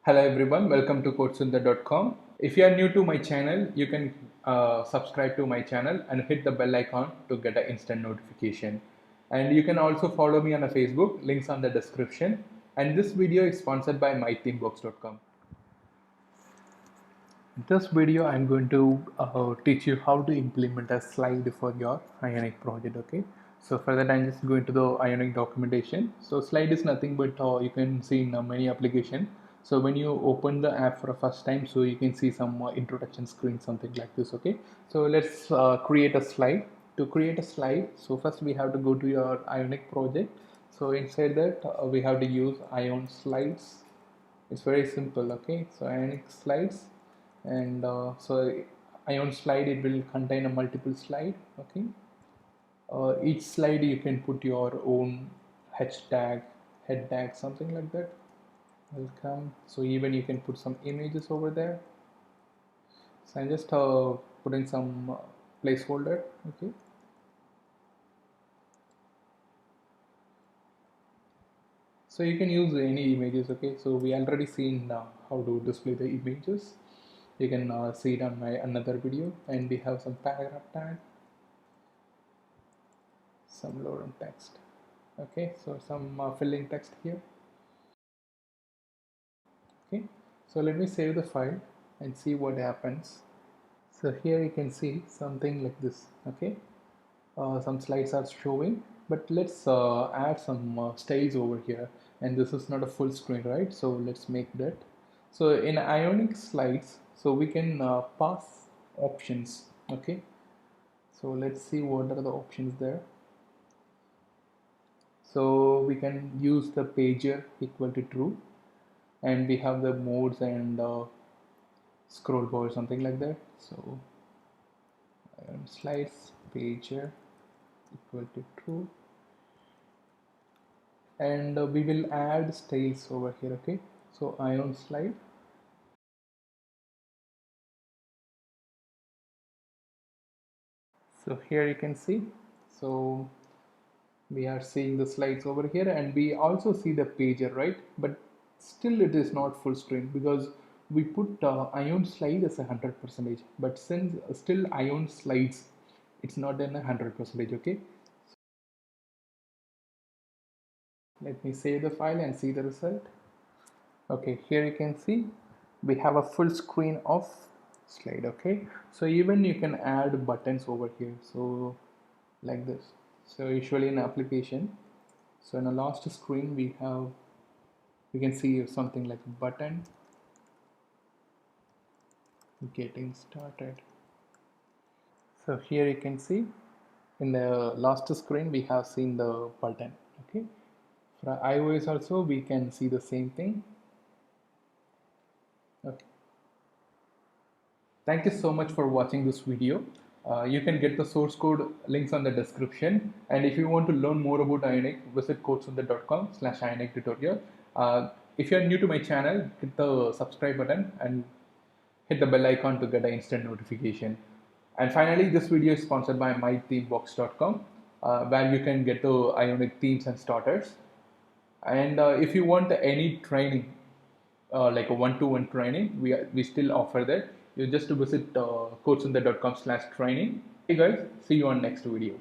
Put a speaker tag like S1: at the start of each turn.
S1: Hello everyone, welcome to codesundar.com. If you are new to my channel, you can subscribe to my channel and hit the bell icon to get an instant notification. And you can also follow me on a Facebook, links on the description. And this video is sponsored by mythemebox.com. This video I'm going to teach you how to implement a slide for your Ionic project. Okay, so for that I'm just going to the Ionic documentation. So slide is nothing but you can see in many application. So when you open the app for the first time, so you can see some introduction screen, something like this. Okay, so let's create a slide. To create a slide, so first we have to go to your Ionic project. So inside that we have to use Ion slides. It's very simple. Okay, so Ionic slides, and so Ion slide, it will contain a multiple slide. Okay, each slide you can put your own hashtag, head tag, something like that. Welcome. So even you can put some images over there. So I'm just putting some placeholder. Okay, so you can use any images. Okay, so we already seen how to display the images. You can see it on my another video, and we have some paragraph tag, some lorem text. Okay, so some filling text here. Okay, so let me save the file and see what happens. So here you can see something like this. Okay, some slides are showing, but let's add some styles over here. And this is not a full screen, right? So let's make that. So in Ionic slides, so we can pass options. Okay, so let's see what are the options there. So we can use the pager equal to true, and we have the modes and scroll bar, something like that. So slides pager equal to true, and we will add styles over here. Okay, so Ion slide. So here you can see, so we are seeing the slides over here, and we also see the pager, right? But still it is not full screen because we put Ion slide as 100%, but since still Ion slides, it's not in 100%. Okay, let me save the file and see the result. Okay, here you can see we have a full screen of slide. Okay, so even you can add buttons over here, so like this. So usually in application, so in the last screen we can see something like button, getting started. So here you can see in the last screen we have seen the button. Okay, for iOS also we can see the same thing. Okay, thank you so much for watching this video. You can get the source code links on the description, and if you want to learn more about Ionic, visit codesundar.com/Ionic tutorial. If you're new to my channel, hit the subscribe button and hit the bell icon to get an instant notification. And finally, this video is sponsored by mythemebox.com, where you can get the Ionic themes and starters. And if you want any training, like a one-to-one training, we still offer that. You just visit codesundar.com/training. Hey guys, see you on next video.